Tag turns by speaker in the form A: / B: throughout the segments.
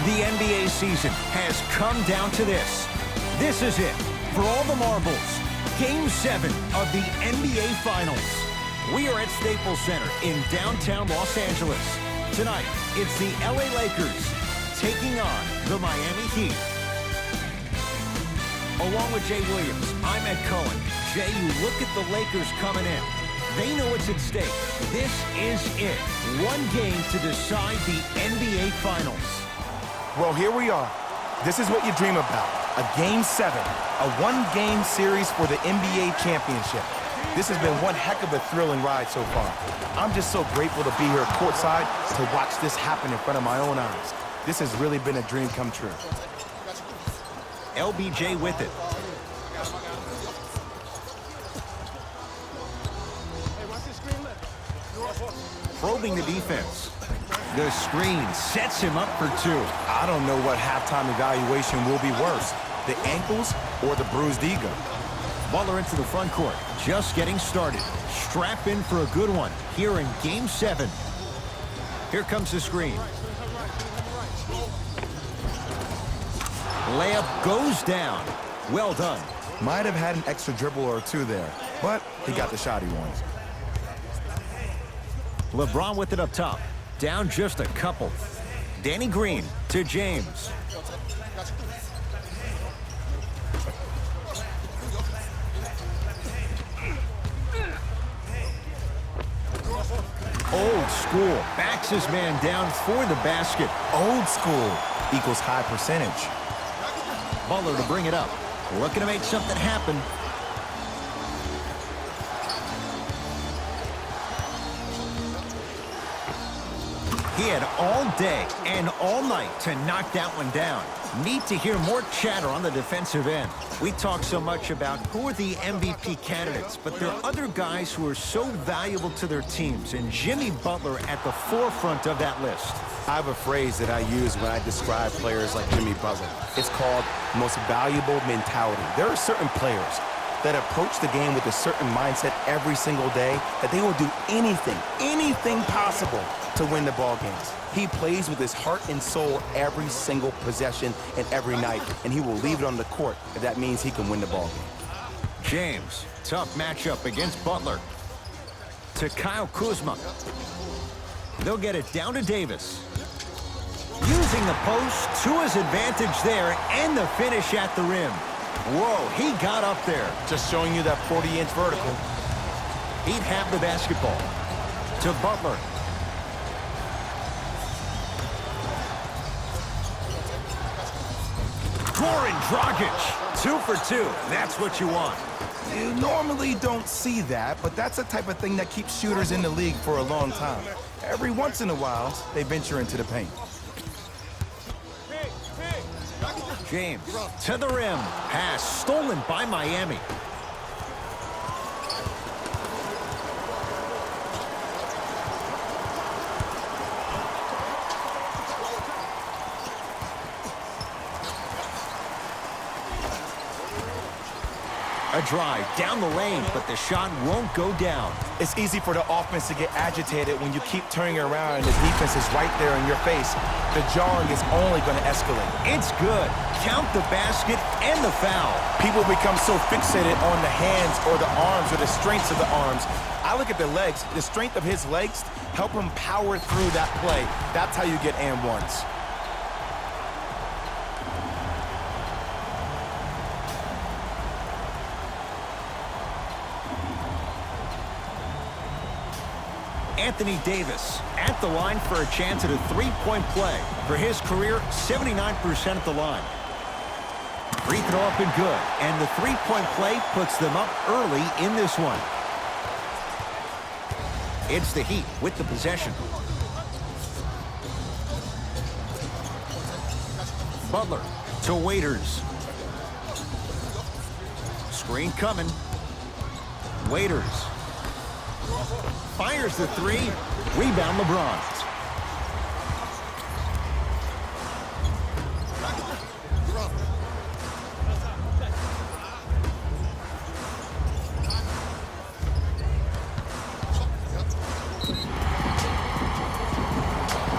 A: The NBA season has come down to this. This is it. For all the marbles, Game 7 of the NBA Finals. We are at Staples Center in downtown Los Angeles. Tonight, it's the LA Lakers taking on the Miami Heat. Along with Jay Williams, I'm Ed Cohen. Jay, you look at the Lakers coming in. They know what's at stake. This is it. One game to decide the NBA Finals.
B: Well, here we are. This is what you dream about. A Game 7, a one-game series for the NBA championship. This has been one heck of a thrilling ride so far. I'm just so grateful to be here courtside to watch this happen in front of my own eyes. This has really been a dream come true.
A: LBJ with it. Probing the defense. The screen sets him up for two.
B: I don't know what halftime evaluation will be worse, the ankles or the bruised ego.
A: Butler into the front court, just getting started. Strap in for a good one here in Game 7. Here comes the screen. Layup goes down. Well done.
B: Might have had an extra dribble or two there, but he got the shot he wanted.
A: LeBron with it up top. Down just a couple. Danny Green to James. Old school. Backs his man down for the basket.
B: Old school equals high percentage.
A: Butler to bring it up. Looking to make something happen. He had all day and all night to knock that one down. Need to hear more chatter on the defensive end. We talk so much about who are the MVP candidates, but there are other guys who are so valuable to their teams, and Jimmy Butler at the forefront of that list.
B: I have a phrase that I use when I describe players like Jimmy Butler. It's called most valuable mentality. There are certain players that approach the game with a certain mindset every single day that they will do anything possible to win the ball games. He plays with his heart and soul every single possession and every night, and he will leave it on the court if that means he can win the ball game.
A: James, tough matchup against Butler. To Kyle Kuzma. They'll get it down to Davis. Using the post to his advantage there, and the finish at the rim. Whoa, he got up there.
B: Just showing you that 40-inch vertical.
A: He'd have the basketball. To Butler. Goran Dragic, 2 for 2. That's what you want.
B: You normally don't see that, but that's the type of thing that keeps shooters in the league for a long time. Every once in a while, they venture into the paint.
A: James to the rim. Pass stolen by Miami. A drive down the lane, but the shot won't go down.
B: It's easy for the offense to get agitated when you keep turning around and the defense is right there in your face. The jarring is only going to escalate.
A: It's good. Count the basket and the foul.
B: People become so fixated on the hands or the arms or the strengths of the arms. I look at the legs. The strength of his legs help him power through that play. That's how you get and ones.
A: Anthony Davis at the line for a chance at a three-point play. For his career, 79% at the line. Free throw up and good. And the three-point play puts them up early in this one. It's the Heat with the possession. Butler to Waiters. Screen coming. Waiters. Fires the three. Rebound LeBron.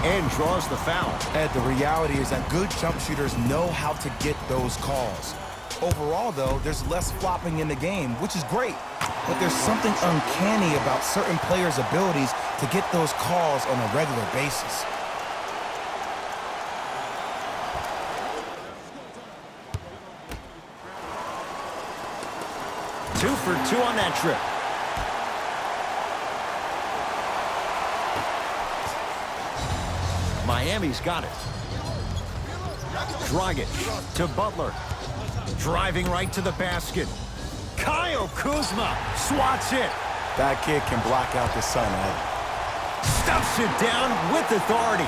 A: and draws the foul.
B: Ed, the reality is that good jump shooters know how to get those calls. Overall, though, there's less flopping in the game, which is great. But there's something uncanny about certain players' abilities to get those calls on a regular basis.
A: Two for two on that trip. Miami's got it. Dragic to Butler. Driving right to the basket. Kyle Kuzma swats it.
B: That kid can block out the sun, Ed.
A: Stuffs it down with authority.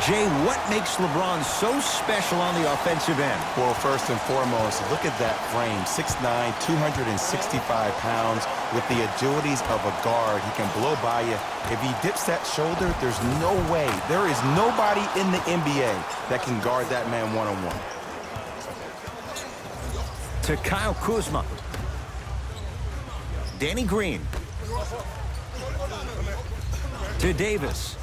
A: Jay, what makes LeBron so special on the offensive end?
B: Well, first and foremost, look at that frame. 6'9", 265 pounds. With the agilities of a guard, he can blow by you. If he dips that shoulder, there's no way. There is nobody in the NBA that can guard that man one-on-one.
A: To Kyle Kuzma. Danny Green. To Davis.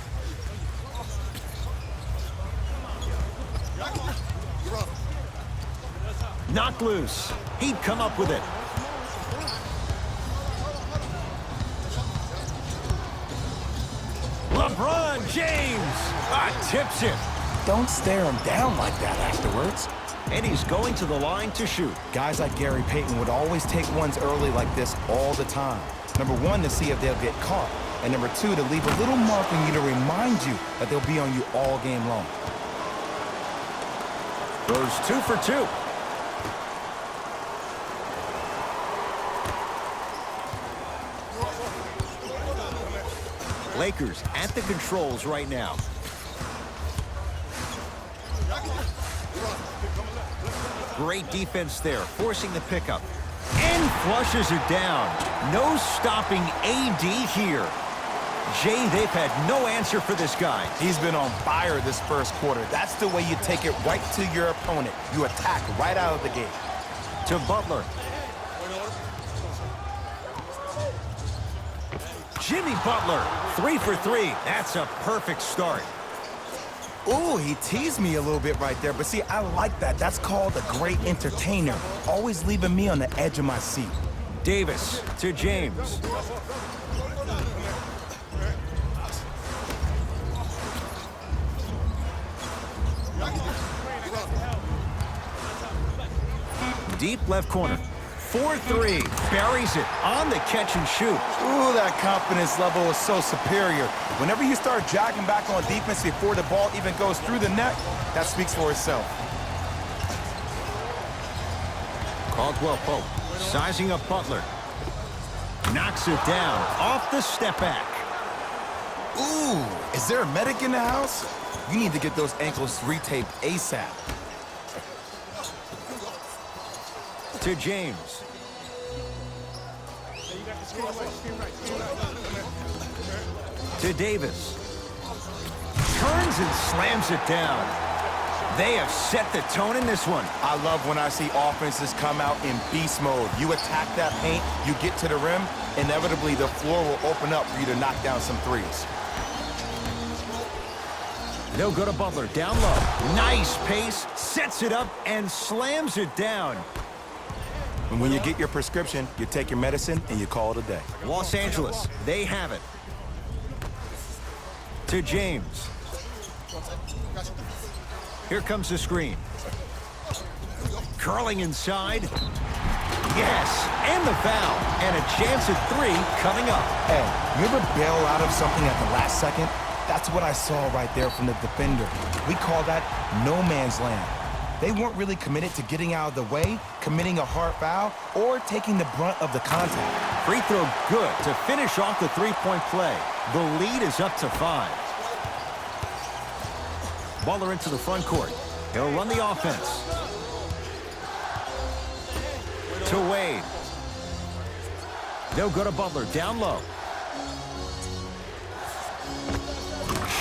A: Knocked loose. He'd come up with it. LeBron James tips it.
B: Don't stare him down like that afterwards.
A: And he's going to the line to shoot.
B: Guys like Gary Payton would always take ones early like this all the time. Number one, to see if they'll get caught. And number two, to leave a little mark on you to remind you that they'll be on you all game long.
A: Goes 2 for 2. Lakers at the controls right now. Great defense there, forcing the pickup. And flushes it down. No stopping AD here. Jay, they've had no answer for this guy.
B: He's been on fire this first quarter. That's the way you take it right to your opponent. You attack right out of the gate.
A: To Butler. Jimmy Butler, 3 for 3. That's a perfect start.
B: Ooh, he teased me a little bit right there. But see, I like that. That's called a great entertainer. Always leaving me on the edge of my seat.
A: Davis to James. Deep left corner. 4-3. Buries it on the catch and shoot.
B: Ooh, that confidence level is so superior. Whenever you start jogging back on defense before the ball even goes through the net, that speaks for itself.
A: Caldwell Pope sizing up Butler. Knocks it down off the step back.
B: Ooh, is there a medic in the house? You need to get those ankles retaped ASAP.
A: To James. To Davis. Turns and slams it down. They have set the tone in this one.
B: I love when I see offenses come out in beast mode. You attack that paint, you get to the rim, inevitably the floor will open up for you to knock down some threes.
A: They'll go to Butler, down low. Nice pace, sets it up, and slams it down.
B: And when you get your prescription, you take your medicine and you call it a day.
A: Los Angeles, they have it. To James. Here comes the screen. Curling inside. Yes, and the foul. And a chance at 3 coming up.
B: Hey, you ever bail out of something at the last second? That's what I saw right there from the defender. We call that no man's land. They weren't really committed to getting out of the way, committing a hard foul, or taking the brunt of the contact.
A: Free throw good to finish off the three-point play. The lead is up to 5. Butler into the front court. He'll run the offense. To Wade. They'll go to Butler, down low.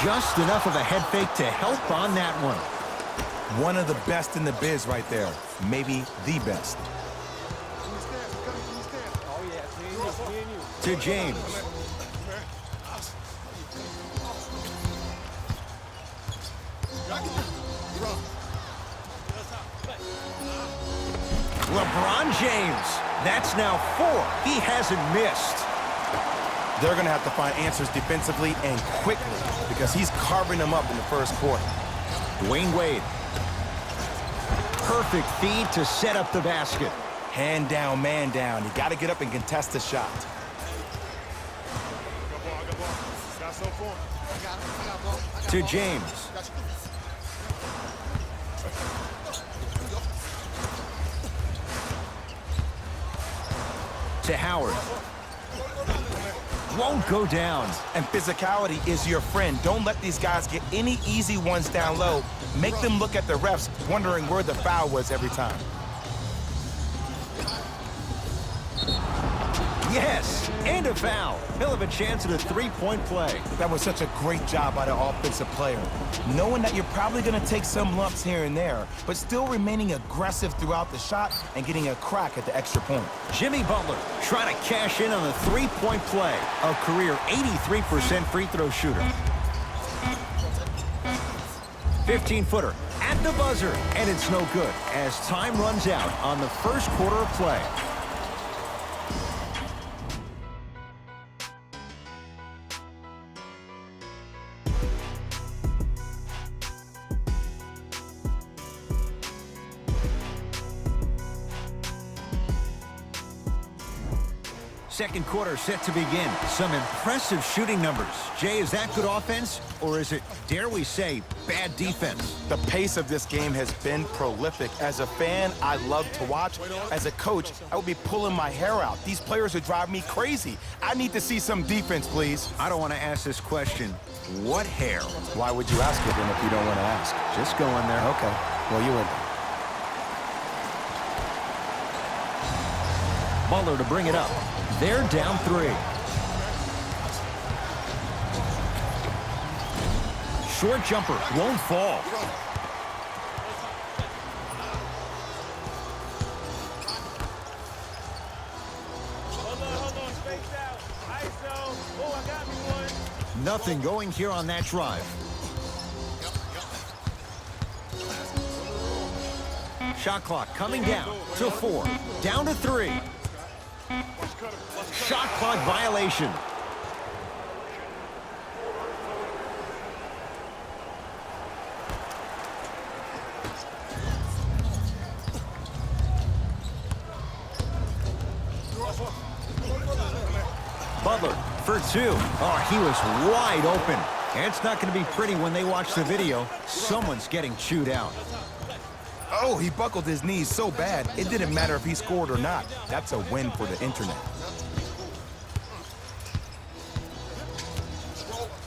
A: Just enough of a head fake to help on that one.
B: One of the best in the biz right there. Maybe the best.
A: To James. LeBron James. That's now 4. He hasn't missed.
B: They're going to have to find answers defensively and quickly because he's carving them up in the first quarter.
A: Dwayne Wade. Perfect feed to set up the basket.
B: Hand down, man down. You got to get up and contest the shot.
A: To James. To Howard. Won't go down.
B: And physicality is your friend. Don't let these guys get any easy ones down low. Make them look at the refs, wondering where the foul was every time.
A: Yes, and a foul. He'll have a chance at a three-point play.
B: That was such a great job by the offensive player. Knowing that you're probably going to take some lumps here and there, but still remaining aggressive throughout the shot and getting a crack at the extra point.
A: Jimmy Butler trying to cash in on the three-point play. A career 83% free throw shooter. 15-footer at the buzzer, and it's no good as time runs out on the first quarter of play. Second quarter set to begin. Some impressive shooting numbers. Jay, is that good offense, or is it, dare we say, bad defense?
B: The pace of this game has been prolific. As a fan, I love to watch. As a coach, I would be pulling my hair out. These players are driving me crazy. I need to see some defense, please.
A: I don't want to ask this question. What hair?
B: Why would you ask it then if you don't want to ask?
A: Just go in there.
B: Okay. Well, you win.
A: Butler to bring it up. They're down 3. Short jumper won't fall. Nothing going here on that drive. Shot clock coming down to 4. Down to 3. Shot clock violation. Butler for 2. Oh, he was wide open. And it's not going to be pretty when they watch the video. Someone's getting chewed out.
B: Oh, he buckled his knees so bad, it didn't matter if he scored or not. That's a win for the internet.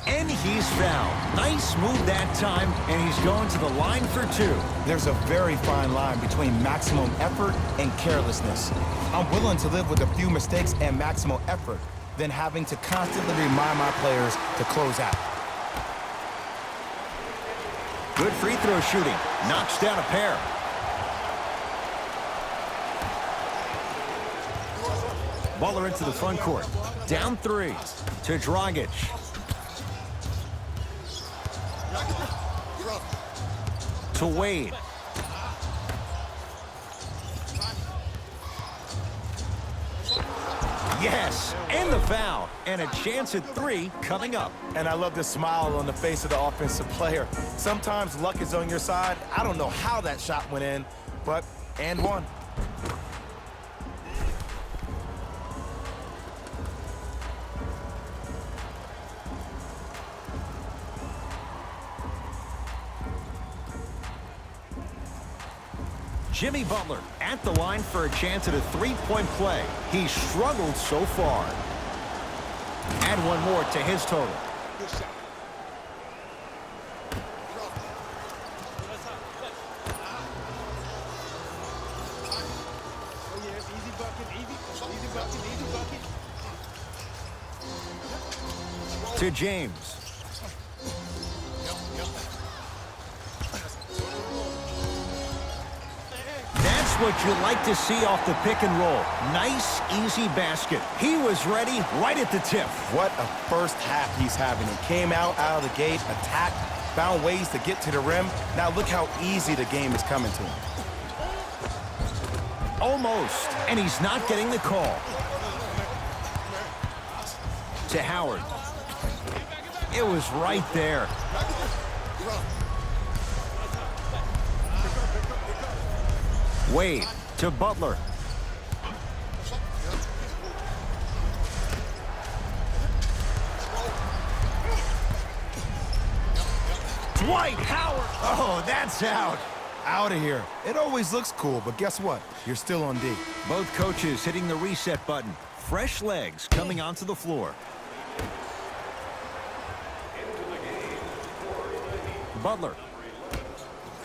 A: And he's fouled. Nice move that time, and he's going to the line for 2.
B: There's a very fine line between maximum effort and carelessness. I'm willing to live with a few mistakes and maximum effort than having to constantly remind my players to close out.
A: Good free throw shooting. Knocks down a pair. Butler into the front court. Down 3 to Dragic. To Wade. Yes, and the foul. And a chance at 3 coming up.
B: And I love the smile on the face of the offensive player. Sometimes luck is on your side. I don't know how that shot went in, but and one.
A: Jimmy Butler at the line for a chance at a three-point play. He's struggled so far. Add one more to his total. To James. What you like to see off the pick and roll. Nice, easy basket. He was ready right at the tip.
B: What a first half he's having. He came out of the gate, attacked, found ways to get to the rim. Now look how easy the game is coming to him.
A: Almost, and he's not getting the call. To Howard. It was right there. Wade to Butler. Dwight Howard. Oh, that's out.
B: Out of here. It always looks cool, but guess what? You're still on D.
A: Both coaches hitting the reset button. Fresh legs coming onto the floor. Butler.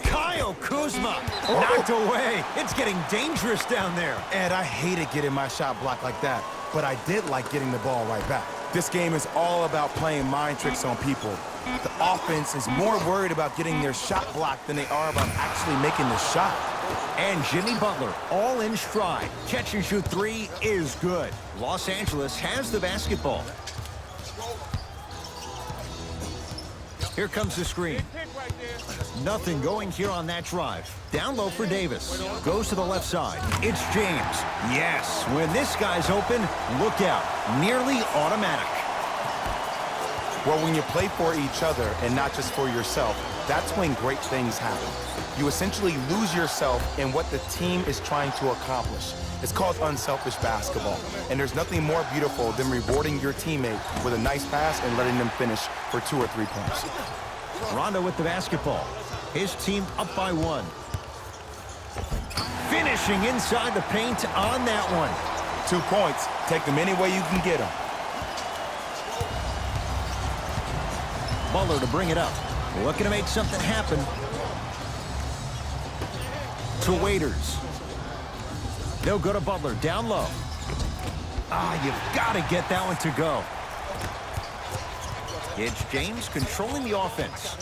A: Kyle Kuzma. Knocked away. It's getting dangerous down there.
B: Ed, I hated getting my shot blocked like that, but I did like getting the ball right back. This game is all about playing mind tricks on people. The offense is more worried about getting their shot blocked than they are about actually making the shot.
A: And Jimmy Butler all in stride. Catch and shoot three is good. Los Angeles has the basketball. Here comes the screen. Nothing going here on that drive. Down low for Davis. Goes to the left side. It's James. Yes, when this guy's open, look out. Nearly automatic.
B: Well, when you play for each other and not just for yourself, that's when great things happen. You essentially lose yourself in what the team is trying to accomplish. It's called unselfish basketball. And there's nothing more beautiful than rewarding your teammate with a nice pass and letting them finish for 2 or 3 points.
A: Rondo with the basketball. His team up by 1. Finishing inside the paint on that one.
B: 2 points. Take them any way you can get them.
A: Butler to bring it up. Looking to make something happen. To Waiters. They'll go to Butler, down low. You've got to get that one to go. It's James controlling the offense.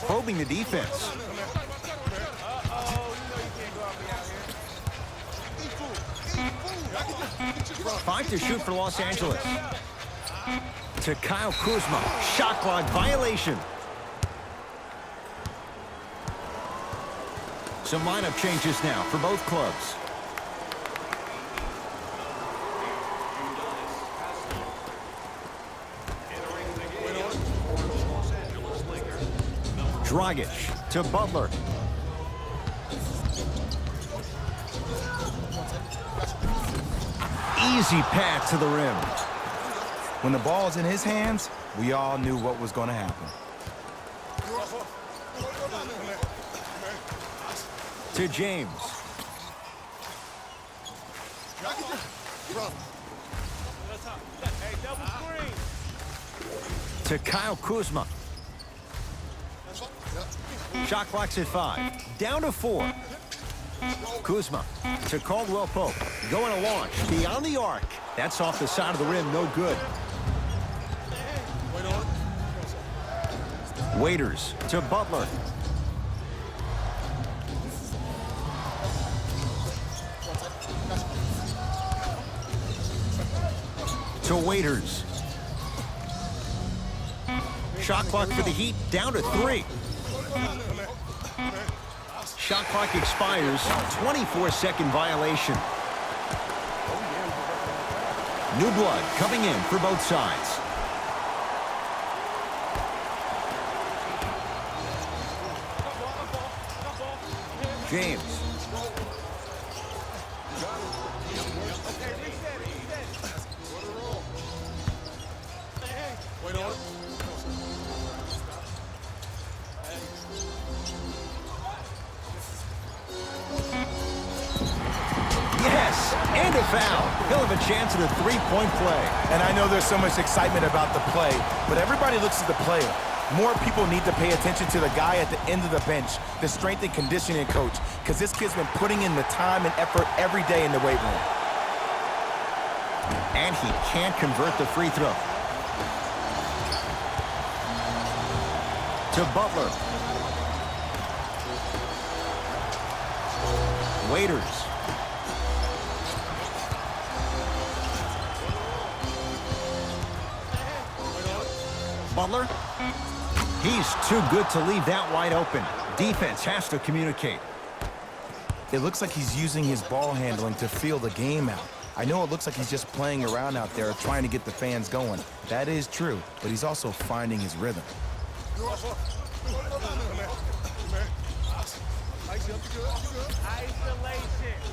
A: Probing the defense. Five to shoot for Los Angeles. To Kyle Kuzma. Shot clock violation. Some lineup changes now for both clubs. Dragic to Butler. Easy pass to the rim.
B: When the ball's in his hands, we all knew what was going to happen.
A: To James. To Kyle Kuzma. Shot clock's at 5. Down to 4. Kuzma to Caldwell Pope. Going to launch beyond the arc. That's off the side of the rim. No good. Waiters to Butler. To Waiters. Shot clock for the Heat down to 3. Shot clock expires. 24-second violation. New blood coming in for both sides. James. Yes, and a foul. He'll have a chance at a three-point play.
B: And I know there's so much excitement about the play, but everybody looks at the player. More people need to pay attention to the guy at the end of the bench, the strength and conditioning coach, because this kid's been putting in the time and effort every day in the weight room.
A: And he can't convert the free throw. To Butler. Waiters. Butler. He's too good to leave that wide open. Defense has to communicate.
B: It looks like he's using his ball handling to feel the game out. I know it looks like he's just playing around out there trying to get the fans going. That is true, but he's also finding his rhythm.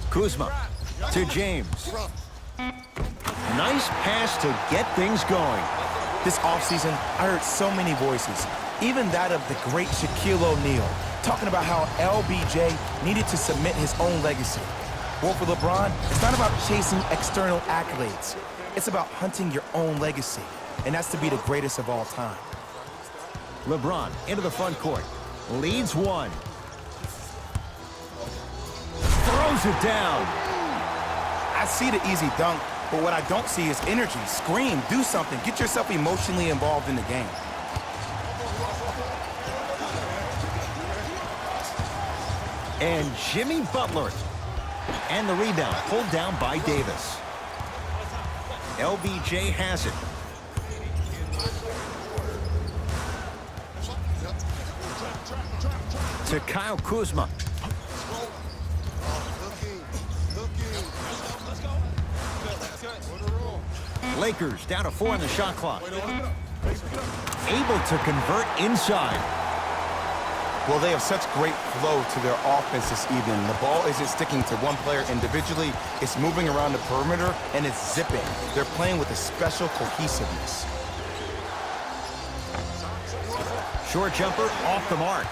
A: Kuzma to James. Nice pass to get things going.
B: This offseason, I heard so many voices, even that of the great Shaquille O'Neal, talking about how LBJ needed to submit his own legacy. Well, for LeBron, it's not about chasing external accolades. It's about hunting your own legacy, and that's to be the greatest of all time.
A: LeBron into the front court. Leads one. Throws it down.
B: I see the easy dunk, but what I don't see is energy. Scream, do something. Get yourself emotionally involved in the game.
A: And Jimmy Butler. And the rebound pulled down by Davis. LBJ has it. To Kyle Kuzma. Lakers down to 4 on the shot clock. Able to convert inside.
B: Well, they have such great flow to their offense this evening. The ball isn't sticking to one player individually. It's moving around the perimeter, and it's zipping. They're playing with a special cohesiveness.
A: Short jumper off the mark.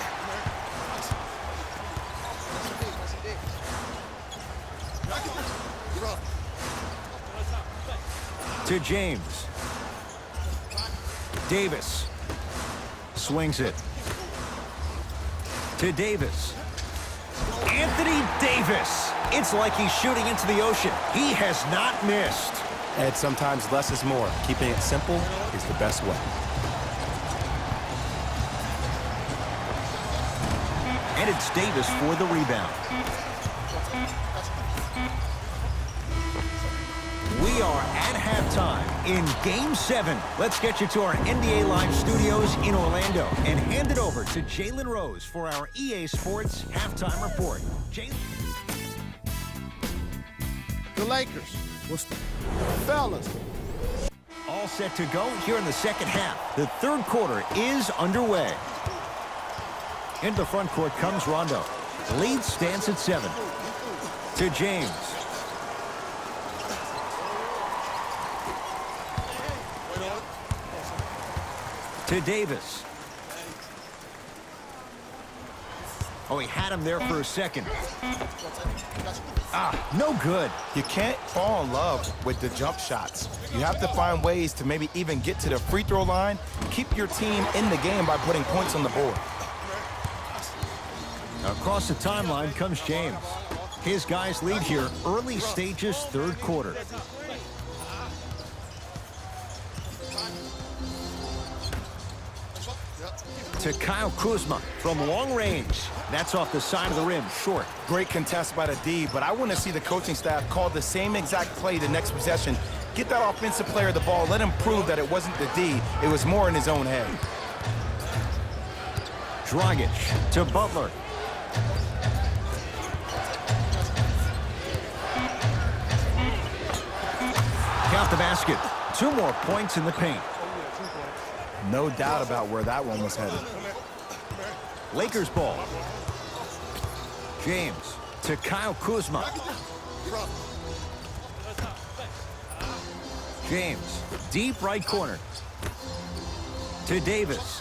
A: To James. Davis. Swings it. To Davis. Anthony Davis. It's like he's shooting into the ocean. He has not missed.
B: And sometimes less is more. Keeping it simple is the best way.
A: And it's Davis for the rebound. We are at halftime in Game 7. Let's get you to our NBA Live studios in Orlando and hand it over to Jalen Rose for our EA Sports halftime report. Jalen?
C: The Lakers. Fellas.
A: All set to go here in the second half. The third quarter is underway. Into the front court comes Rondo. Lead stands at 7. To James. To Davis. Oh, he had him there for a second. No good.
B: You can't fall in love with the jump shots. You have to find ways to maybe even get to the free throw line. Keep your team in the game by putting points on the board.
A: Across the timeline comes James. His guys lead here early stages, third quarter. To Kyle Kuzma from long range. That's off the side of the rim, short.
B: Great contest by the D, but I want to see the coaching staff call the same exact play the next possession. Get that offensive player the ball. Let him prove that it wasn't the D. It was more in his own head.
A: Dragic to Butler. Count the basket. 2 more points in the paint.
B: No doubt about where that one was headed.
A: Lakers ball. James to Kyle Kuzma. James, deep right corner. To Davis.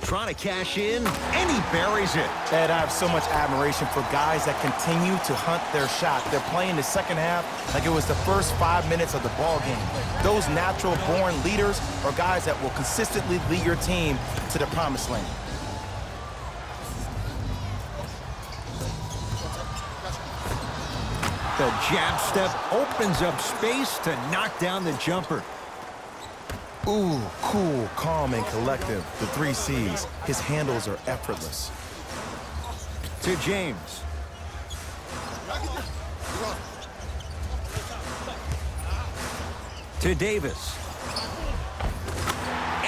A: Trying to cash in, and he buries it.
B: Ed, I have so much admiration for guys that continue to hunt their shot. They're playing the second half like it was the first 5 minutes of the ball game. Those natural-born leaders are guys that will consistently lead your team to the promised land.
A: The jab step opens up space to knock down the jumper.
B: Ooh, cool, calm, and collective. The 3 C's. His handles are effortless.
A: To James. To Davis.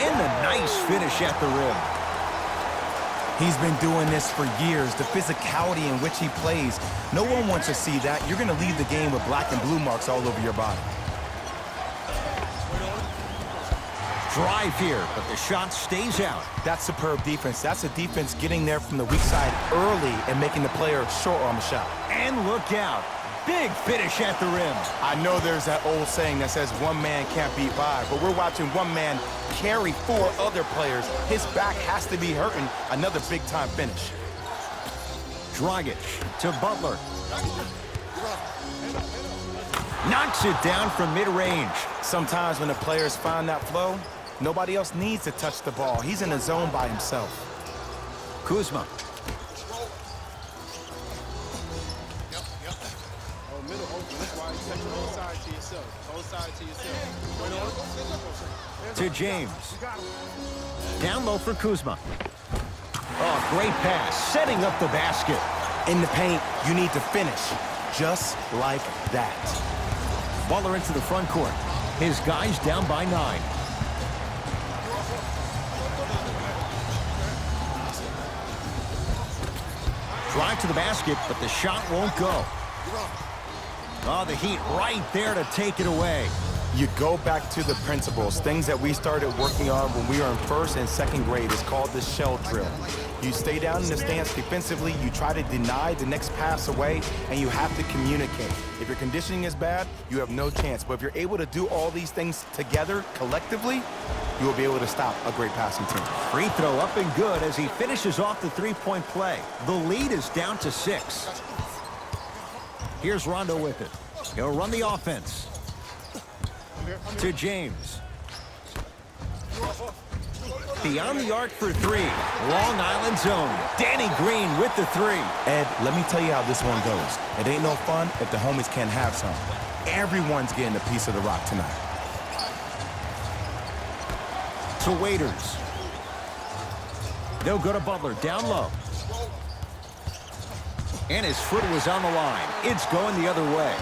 A: And the nice finish at the rim.
B: He's been doing this for years. The physicality in which he plays, no one wants to see that. You're going to leave the game with black and blue marks all over your body.
A: Drive here, but the shot stays out.
B: That's superb defense. That's a defense getting there from the weak side early and making the player short on the shot.
A: And look out. Big finish at the rim.
B: I know there's that old saying that says one man can't beat five, but we're watching one man carry four other players. His back has to be hurting. Another big-time finish.
A: Dragic to Butler. Knocks it down from mid-range.
B: Sometimes when the players find that flow, nobody else needs to touch the ball. He's in the zone by himself.
A: Kuzma. To James. Down low for Kuzma. Oh, great pass. Setting up the basket.
B: In the paint, you need to finish just like that.
A: Butler into the front court. His guys down by 9. Drive to the basket, but the shot won't go. Oh, the Heat right there to take it away.
B: You go back to the principles, things that we started working on when we were in first and second grade. It's called the shell drill. You stay down in the stance defensively, you try to deny the next pass away, and you have to communicate. If your conditioning is bad, you have no chance. But if you're able to do all these things together, collectively, you will be able to stop a great passing team.
A: Free throw up and good as he finishes off the three-point play. The lead is down to 6. Here's Rondo with it. He'll run the offense. To James. Beyond the arc for 3. Long Island zone. Danny Green with the 3.
B: Ed, let me tell you how this one goes. It ain't no fun if the homies can't have some. Everyone's getting a piece of the rock tonight.
A: To Waiters. They'll go to Butler down low. And his foot was on the line. It's going the other way.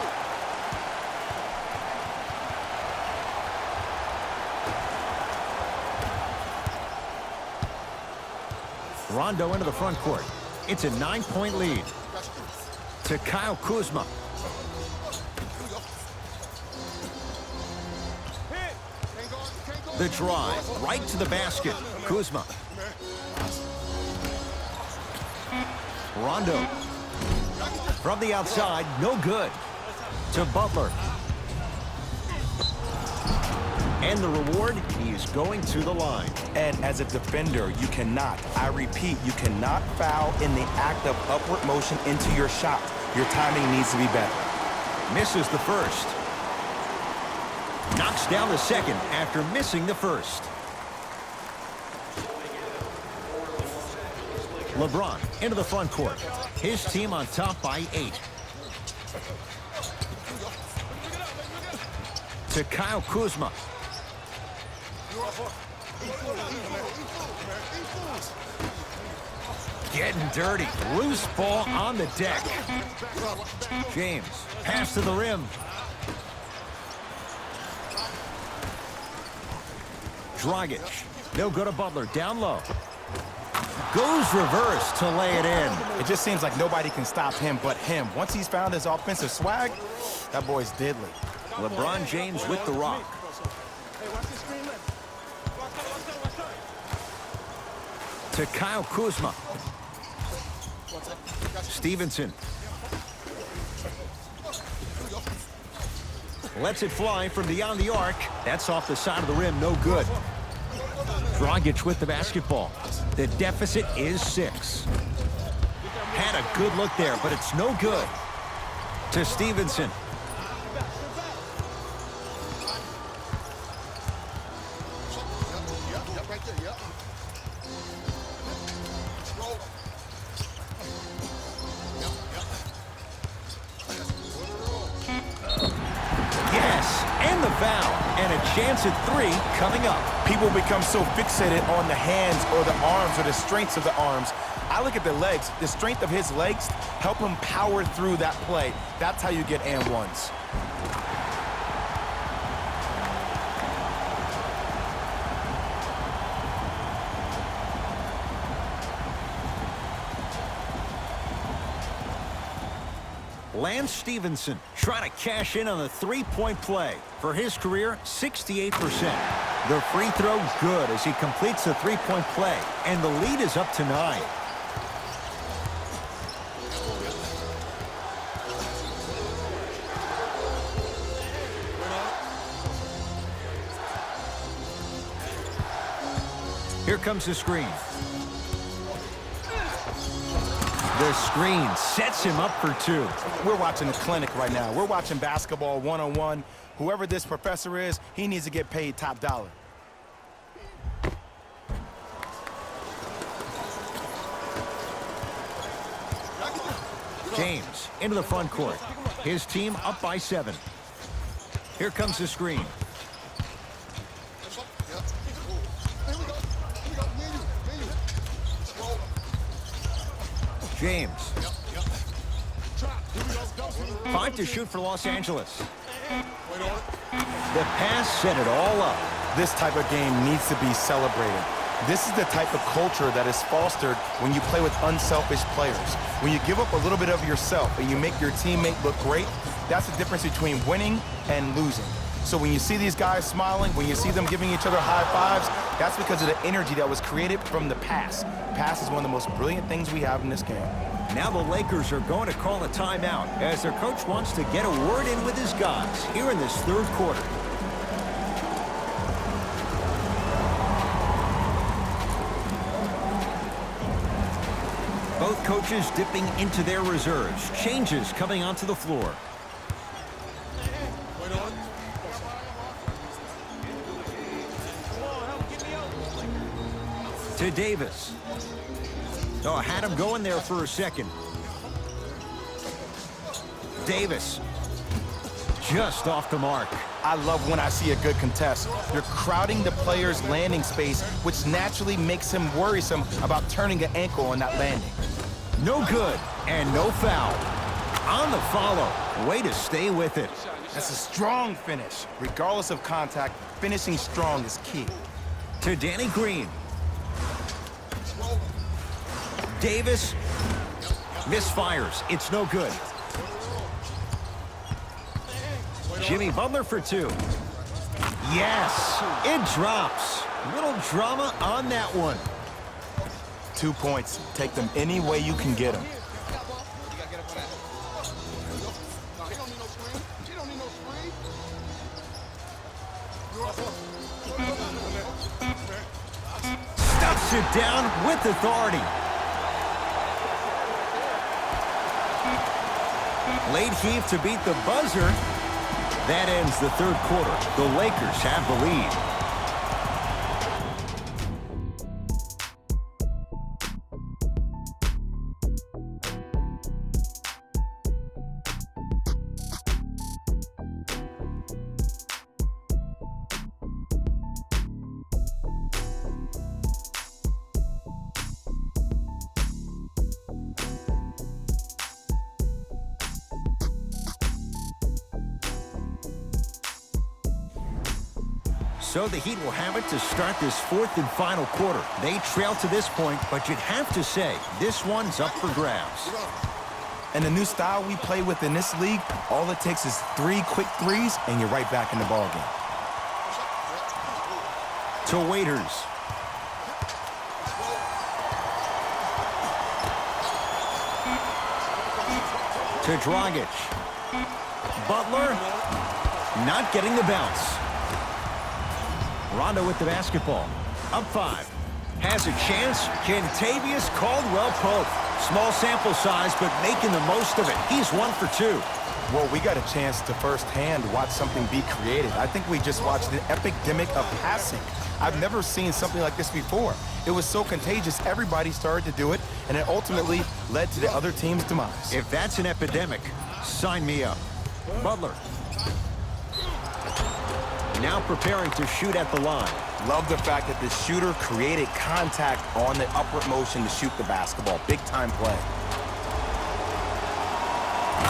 A: Rondo into the front court. It's a 9-point lead. To Kyle Kuzma. The drive right to the basket. Kuzma. Rondo. From the outside, no good. To Butler. And the reward, he is going to the line.
B: And as a defender, you cannot, I repeat, you cannot foul in the act of upward motion into your shot. Your timing needs to be better.
A: Misses the first. Knocks down the second after missing the first. LeBron into the front court. His team on top by 8. To Kyle Kuzma. Getting dirty. Loose ball on the deck. James. Pass to the rim. Dragic. They'll go to Butler. Down low. Goes reverse to lay it in.
B: It just seems like nobody can stop him but him. Once he's found his offensive swag, that boy's deadly.
A: LeBron James with the rock. To Kyle Kuzma. Stevenson. Lets it fly from beyond the arc. That's off the side of the rim, no good. Dragic with the basketball. The deficit is 6. Had a good look there, but it's no good. To Stevenson. And a chance at 3 coming up.
B: People become so fixated on the hands or the arms or the strengths of the arms. I look at the legs. The strength of his legs help him power through that play. That's how you get and ones.
A: Lance Stevenson trying to cash in on the three-point play. For his career, 68%. The free throw good as he completes the three-point play, and the lead is up to 9. Here comes the screen. The screen sets him up for 2.
B: We're watching a clinic right now. We're watching basketball one-on-one. Whoever this professor is, he needs to get paid top dollar.
A: James into the front court. His team up by 7. Here comes the screen. James. 5 to shoot for Los Angeles. The pass set it all up.
B: This type of game needs to be celebrated. This is the type of culture that is fostered when you play with unselfish players. When you give up a little bit of yourself and you make your teammate look great, that's the difference between winning and losing. So when you see these guys smiling, when you see them giving each other high fives, that's because of the energy that was created from the pass. Pass is one of the most brilliant things we have in this game.
A: Now the Lakers are going to call a timeout as their coach wants to get a word in with his guys here in this third quarter. Both coaches dipping into their reserves. Changes coming onto the floor. To Davis. Oh, had him going there for a second. Davis. Just off the mark.
B: I love when I see a good contest. You're crowding the player's landing space, which naturally makes him worrisome about turning an ankle on that landing.
A: No good, and no foul. On the follow. Way to stay with it.
B: That's a strong finish. Regardless of contact, finishing strong is key.
A: To Danny Green. Davis misfires. It's no good. Jimmy Butler for 2. Yes, it drops. Little drama on that one.
B: 2 points. Take them any way you can get them.
A: Stuffs it down with authority. Late heave to beat the buzzer. That ends the third quarter. The Lakers have the lead. So the Heat will have it to start this fourth and final quarter. They trail to this point, but you'd have to say this one's up for grabs.
B: And the new style we play with in this league, all it takes is 3 quick threes, and you're right back in the ballgame.
A: To Waiters. To Dragic. Butler not getting the bounce. Rondo with the basketball. Up 5. Has a chance. Kentavious Caldwell-Pope. Small sample size, but making the most of it. He's 1 for 2.
B: Well, we got a chance to firsthand watch something be created. I think we just watched an epidemic of passing. I've never seen something like this before. It was so contagious, everybody started to do it, and it ultimately led to the other team's demise.
A: If that's an epidemic, sign me up. Butler. Now preparing to shoot at the line.
B: Love the fact that the shooter created contact on the upward motion to shoot the basketball. Big time play.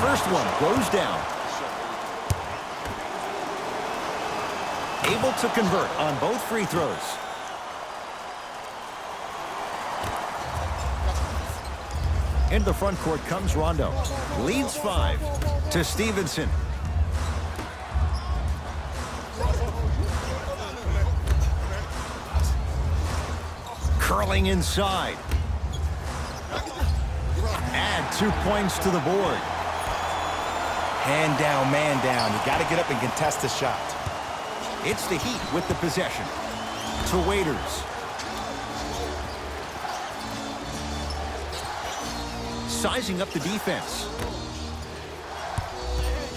A: First one goes down. Able to convert on both free throws. Into the front court comes Rondo. Leads 5 to Stevenson. Curling inside. Add 2 points to the board.
B: Hand down, man down. You got to get up and contest the shot.
A: It's the Heat with the possession. To Waiters. Sizing up the defense.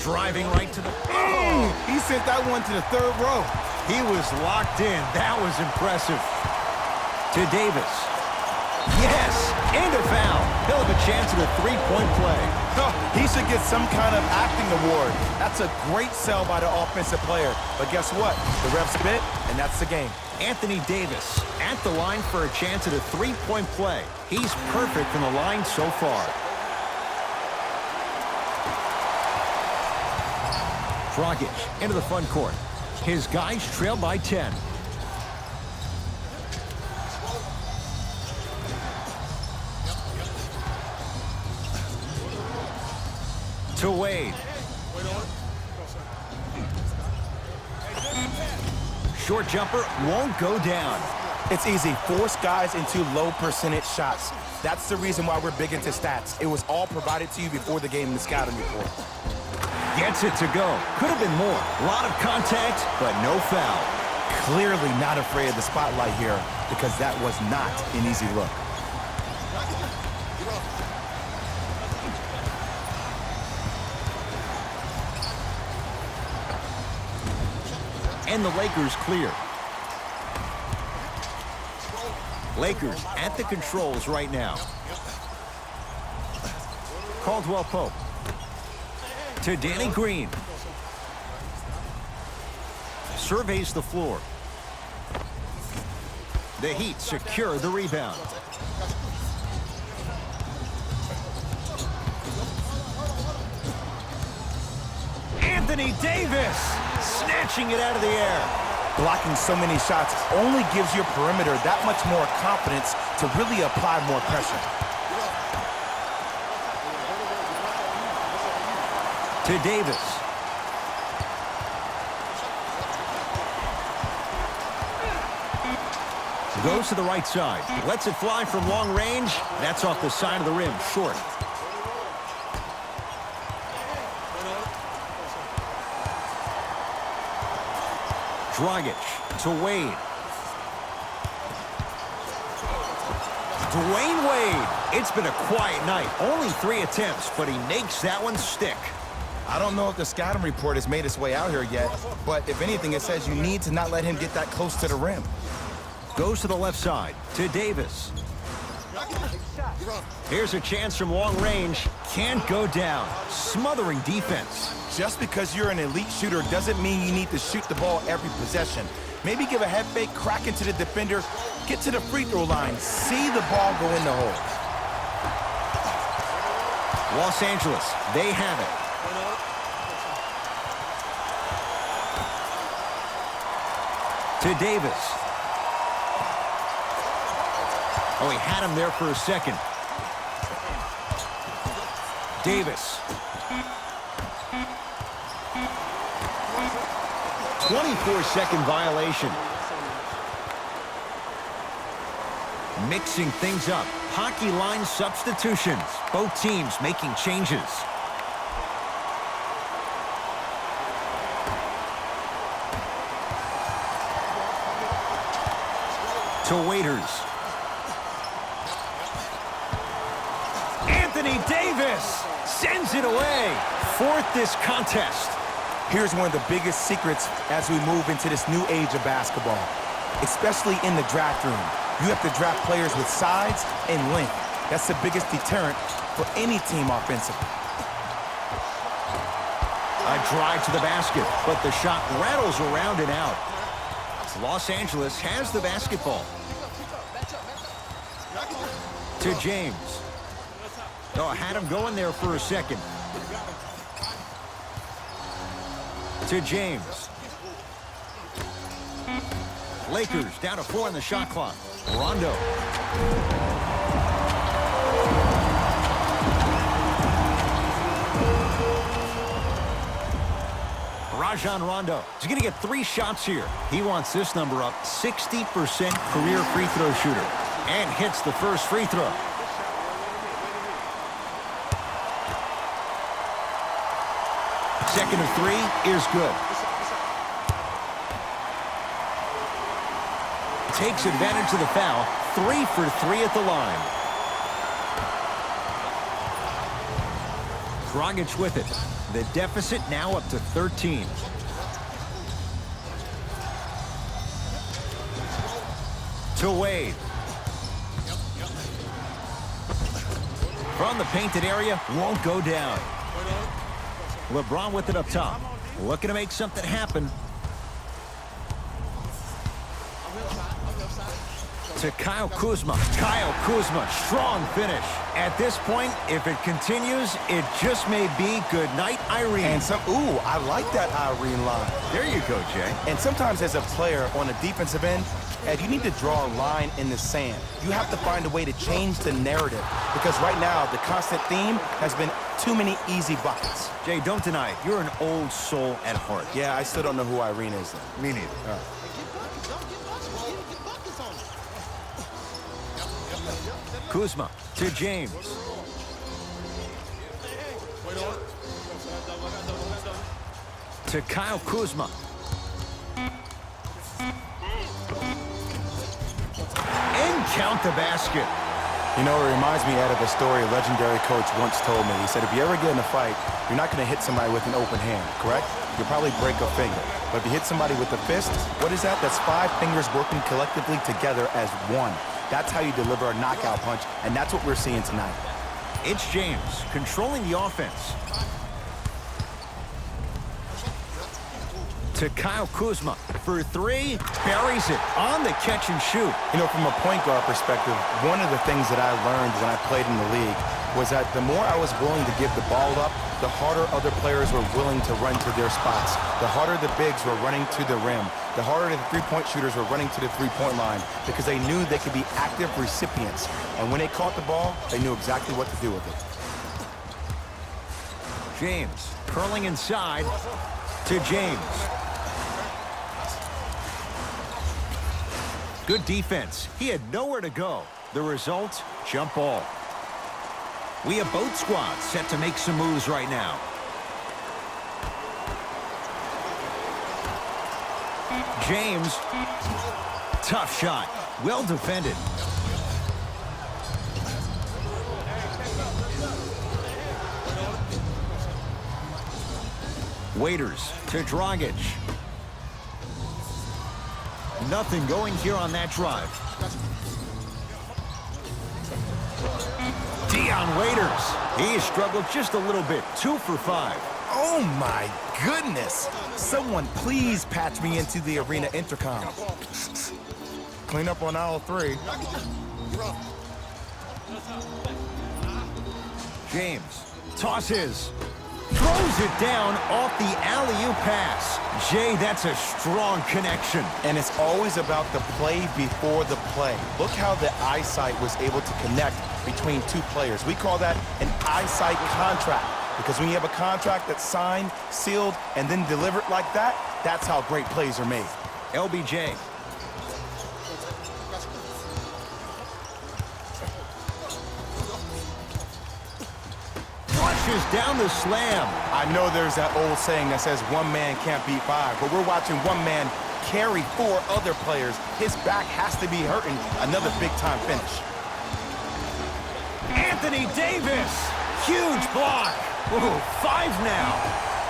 A: Driving right to the...
B: Oh! He sent that one to the third row.
A: He was locked in. That was impressive. To Davis. Yes! And a foul. He'll have a chance at a three-point play.
B: He should get some kind of acting award. That's a great sell by the offensive player. But guess what? The refs bit, and that's the game.
A: Anthony Davis at the line for a chance at a three-point play. He's perfect from the line so far. Dragic into the front court. His guys trail by 10. To Wade. Short jumper won't go down.
B: It's easy. Force guys into low percentage shots. That's the reason why we're big into stats. It was all provided to you before the game in the scouting report.
A: Gets it to go. Could have been more. A lot of contact, but no foul.
B: Clearly not afraid of the spotlight here because that was not an easy look.
A: And the Lakers clear. Lakers at the controls right now. Caldwell Pope. To Danny Green. Surveys the floor. The Heat secure the rebound. Anthony Davis snatching it out of the air.
B: Blocking so many shots only gives your perimeter that much more confidence to really apply more pressure.
A: To Davis. Goes to the right side. Lets it fly from long range. That's off the side of the rim, short. Dragic to Wade. Dwayne Wade. It's been a quiet night. Only 3 attempts, but he makes that one stick.
B: I don't know if the scouting report has made its way out here yet, but if anything, it says you need to not let him get that close to the rim.
A: Goes to the left side, to Davis. Here's a chance from long range. Can't go down. Smothering defense.
B: Just because you're an elite shooter doesn't mean you need to shoot the ball every possession. Maybe give a head fake, crack into the defender, get to the free throw line, see the ball go in the hole.
A: Los Angeles, they have it. To Davis. Oh, he had him there for a second. Davis. 24-second violation. Mixing things up. Hockey line substitutions. Both teams making changes. To Waiters. Anthony Davis sends it away. Fourth this contest.
B: Here's one of the biggest secrets as we move into this new age of basketball, especially in the draft room. You have to draft players with size and length. That's the biggest deterrent for any team offensively.
A: A drive to the basket, but the shot rattles around and out. Los Angeles has the basketball. To James. Oh, had him going there for a second. To James. Lakers down to 4 on the shot clock. Rondo. Rajon Rondo. He's going to get 3 shots here. He wants this number up. 60% career free throw shooter. And hits the first free throw. Second of 3 is good. Takes advantage of the foul. 3 for 3 at the line. Dragic with it. The deficit now up to 13. To Wade. From the painted area, won't go down. LeBron with it up top. Looking to make something happen. To Kyle Kuzma. Kyle Kuzma, strong finish. At this point, if it continues, it just may be good night, Irene.
B: And ooh, I like that Irene line.
A: There you go, Jay.
B: And sometimes as a player on a defensive end, Ed, you need to draw a line in the sand. You have to find a way to change the narrative because right now the constant theme has been too many easy buckets.
A: Jay, don't deny it. You're an old soul at heart.
B: Yeah, I still don't know who Irene is, though.
A: Me neither. Kuzma to James. To Kyle Kuzma. And count the basket.
B: You know, it reminds me, Ed, of a story a legendary coach once told me. He said, if you ever get in a fight, you're not going to hit somebody with an open hand, correct? You'll probably break a finger. But if you hit somebody with a fist, what is that? That's 5 fingers working collectively together as one. That's how you deliver a knockout punch, and that's what we're seeing tonight.
A: It's James controlling the offense. To Kyle Kuzma for 3, buries it on the catch and shoot.
B: You know, from a point guard perspective, one of the things that I learned when I played in the league was that the more I was willing to give the ball up, the harder other players were willing to run to their spots. The harder the bigs were running to the rim. The harder the three-point shooters were running to the three-point line because they knew they could be active recipients. And when they caught the ball, they knew exactly what to do with it.
A: James curling inside to James. Good defense. He had nowhere to go. The result, jump ball. We have both squads set to make some moves right now. James. Tough shot. Well defended. Waiters to Dragic. Nothing going here on that drive. Dion Waiters. He struggled just a little bit. 2 for 5.
B: Oh, my goodness. Someone please patch me into the arena intercom. Clean up on aisle 3.
A: James tosses. Throws it down off the alley-oop pass. Jay, that's a strong connection.
B: And it's always about the play before the play. Look how the eyesight was able to connect between 2 players. We call that an eyesight contract. Because when you have a contract that's signed, sealed, and then delivered like that, that's how great plays are made.
A: LBJ. Flushes down the slam.
B: I know there's that old saying that says 1 man can't beat 5, but we're watching 1 man carry 4 other players. His back has to be hurting. Another big-time finish.
A: Anthony Davis. Huge block. Ooh, 5 now.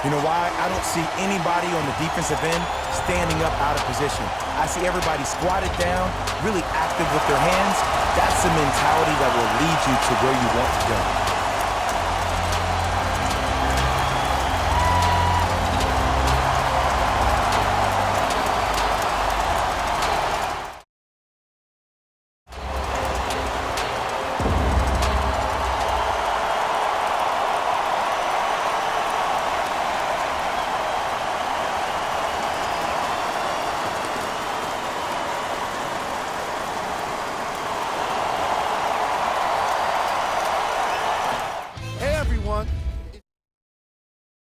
B: You know why? I don't see anybody on the defensive end standing up out of position. I see everybody squatted down, really active with their hands. That's the mentality that will lead you to where you want to go.